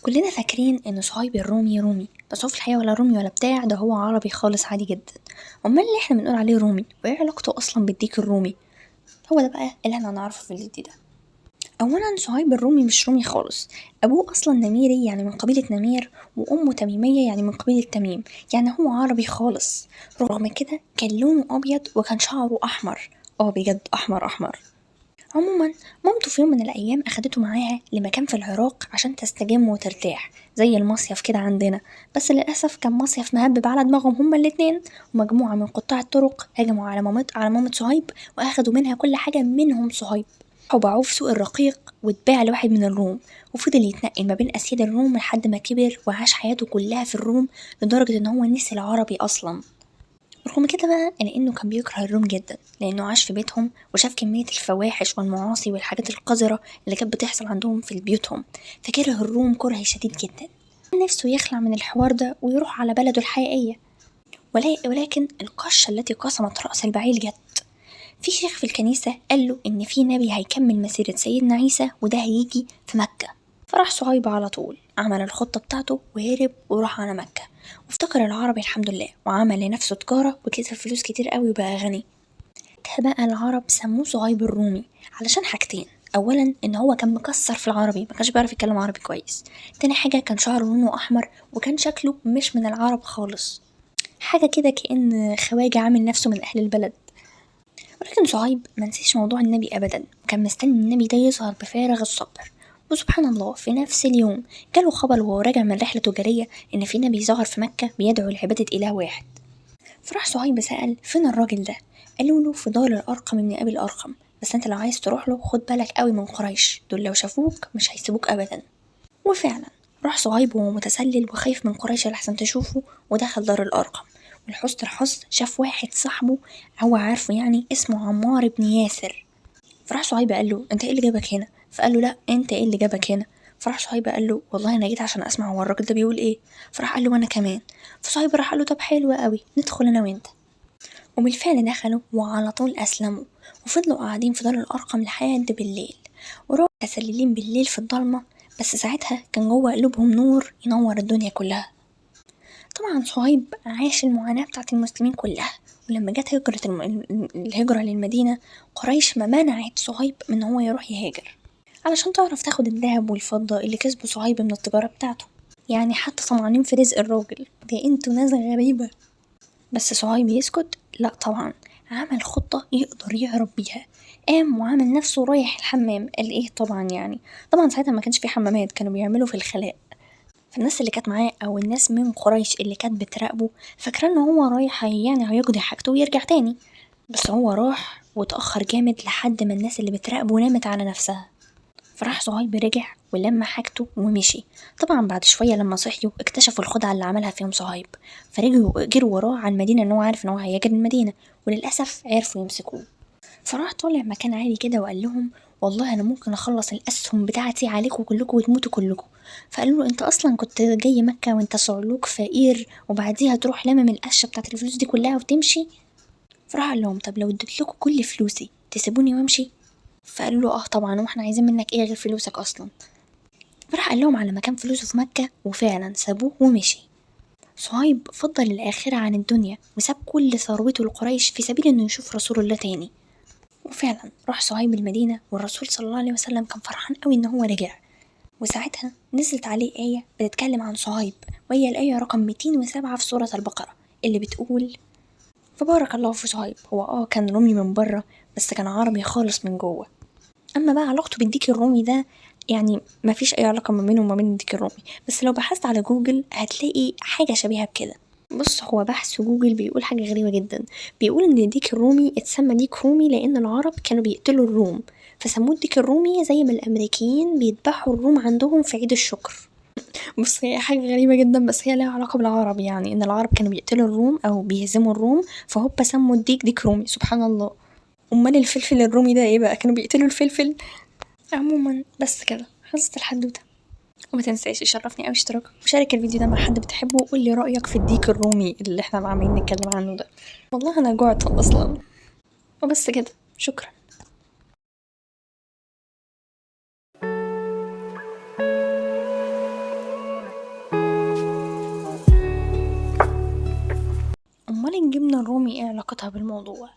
كلنا فاكرين ان صهيب الرومي رومي، بس هو في الحقيقة ولا رومي ولا بتاع، ده هو عربي خالص عادي جدا. امال اللي احنا بنقول عليه رومي وايه علاقته اصلا بالديك الرومي؟ هو ده بقى اللي احنا هنعرفه في الفيديو ده. اولا صهيب الرومي مش رومي خالص، ابوه اصلا نميري يعني من قبيلة نمير، وامه تميمية يعني من قبيلة تميم، يعني هو عربي خالص. رغم كده كان لونه ابيض وكان شعره احمر، اه بجد احمر احمر. عموما مامته في يوم من الأيام أخدته معاها لمكان في العراق عشان تستجم وترتاح زي المصيف كده عندنا، بس للأسف كان مصيف مهبب على دماغهم هما الاتنين، ومجموعة من قطاع الطرق هجموا على مامة صهيب وأخدوا منها كل حاجة منهم صهيب، وباعوه في سوق الرقيق واتباع لواحد من الروم، وفضل يتنقل ما بين أسياد الروم لحد ما كبر وعاش حياته كلها في الروم، لدرجة إن هو نسي العربي أصلا. رغم كده بقى لأنه كان بيكره الروم جدا، لأنه عاش في بيتهم وشاف كمية الفواحش والمعاصي والحاجات القذرة اللي كانت بتحصل عندهم في بيوتهم، فكره الروم كره شديد جدا. نفسه يخلع من الحوار ده ويروح على بلده الحقيقية، ولكن القشة التي قسمت رأس البعير جت. في شيخ في الكنيسة قال له إن في نبي هيكمل مسيرة سيدنا عيسى وده هيجي في مكة. فراح صهيب على طول عمل الخطة بتاعته وهرب وراح على مكة، وافتكر العربي الحمد لله وعمل لنفسه تجارة وكسب فلوس كتير قوي وبقى غني. ده بقى العرب سموه صهيب الرومي علشان حاجتين: اولا ان هو كان مكسر في العربي، ما كانش بيعرف يتكلم عربي كويس. تاني حاجة كان شعره لونه احمر وكان شكله مش من العرب خالص، حاجة كده كأن خواجة عامل نفسه من اهل البلد. ولكن صهيب منسيش موضوع النبي أبدا، وكان مستني النبي ده يظهر بفارغ الصبر. وسبحان الله في نفس اليوم جاله خبر وهو راجع من رحلة تجارية إن في نبي ظهر في مكة بيدعو لعبادة إله واحد. فراح صهيب سأل فين الراجل ده، قالوا له في دار الأرقم ابن أبي الأرقم، بس أنت لو عايز تروح له خد بالك قوي من قريش، دول لو شافوك مش هيسيبوك أبدا. وفعلا راح صهيب وهو متسلل وخايف من قريش لحسن تشوفه، ودخل دار الأرقم. ولحسن الحظ شاف واحد صاحبه هو عارفه يعني اسمه عمار بن ياسر. فراح صهيب قال له انت ايه اللي جابك هنا؟ فقال له لا انت ايه اللي جابك هنا. فراح صهيب قال له والله انا جيت عشان اسمع هو الراجل ده بيقول ايه. فراح قال له وانا كمان. فصهيب راح قال له طب حلو قوي ندخل انا وانت. وبالفعل دخلوا وعلى طول اسلموا، وفضلوا قاعدين في دار الارقم لحد بالليل، وراحوا متسللين بالليل في الضلمه، بس ساعتها كان جوه قلوبهم نور ينور الدنيا كلها. طبعا صهيب عاش المعاناة بتاعت المسلمين كلها، ولما جت الهجرة للمدينة، قريش ما منعت صهيب من هو يروح يهاجر علشان تعرف تاخد الذهب والفضة اللي كسبه صهيب من التجارة بتاعته. يعني حتى طمعانين في رزق الراجل ده، انتوا ناس غريبة. بس صهيب يسكت؟ لا طبعا، عمل خطة يقدر يهرب بيها. قام وعمل نفسه رايح الحمام. قال ايه طبعا يعني، طبعا ساعتها ما كانش في حمامات، كانوا بيعملوا في الخلاء. فالناس اللي كانت معاه او الناس من قريش اللي كانت بتراقبه فاكره ان هو رايح يعني هيقضي حاجته ويرجع تاني، بس هو راح واتاخر جامد لحد ما الناس اللي بتراقبه نامت على نفسها. فراح صهيب رجع ولما حاجته ومشي. طبعا بعد شويه لما صحيوا اكتشفوا الخدعه اللي عملها فيهم صهيب، فرجعوا جروا وراه على المدينه ان هو عارف ان هو هيجري المدينه، وللاسف عرفوا يمسكوه. فراح طالع مكان عالي كده وقال لهم والله انا ممكن اخلص الاسهم بتاعتي عليكم كلكم وتموتوا كلكم. فقالوا له انت اصلا كنت جاي مكة وانت صعلوك فقير وبعديها تروح لمم القشة بتاعت الفلوس دي كلها وتمشي؟ فراح قال لهم طب لو اديت لكم كل فلوسي تسيبوني وامشي؟ فقالوا له اه طبعا، واحنا عايزين منك ايه غير فلوسك اصلا؟ فراح قال لهم على مكان فلوسه في مكة، وفعلا سابوه ومشي. صهيب فضل الآخرة عن الدنيا وساب كل ثروته لقريش في سبيل انه يشوف رسول الله تاني. وفعلا راح صهيب المدينة، والرسول صلى الله عليه وسلم كان فرحان قوي ان هو رجع. وساعتها نزلت عليه آية بتتكلم عن صهيب، وهي الآية رقم 207 في سورة البقرة، اللي بتقول فبارك الله في صهيب، هو كان رومي من بره بس كان عربي خالص من جوه. اما بقى علاقته بالديك الرومي ده، يعني ما فيش اي علاقة ما بينه وما بين الديك الرومي، بس لو بحثت على جوجل هتلاقي حاجة شبيهة بكده. بص هو بحث جوجل بيقول حاجة غريبة جدا، بيقول ان الديك الرومي اتسمى ديك رومي لان العرب كانوا بيقتلوا الروم، فسموه الديك الرومي زي ما الامريكيين بيذبحوا الروم عندهم في عيد الشكر. بص هي حاجة غريبة جدا بس هي لها علاقة بالعرب، يعني ان العرب كانوا بيقتلوا الروم او بيهزموا الروم، فهو سموا الديك ديك رومي. سبحان الله. امال الفلفل الرومي ده ايه بقى، كانوا بيقتلوا الفلفل. عموما بس كده خلصت الحدوتة. وما تنساش يشرفني اوي اشتراك وشارك الفيديو ده مع حد بتحبه، وقول لي رأيك في الديك الرومي اللي احنا عمالين نتكلم عنه ده. والله انا جوعت اصلا. وبس كده، شكرا. أمال الجبنة الرومي ايه علاقتها بالموضوع؟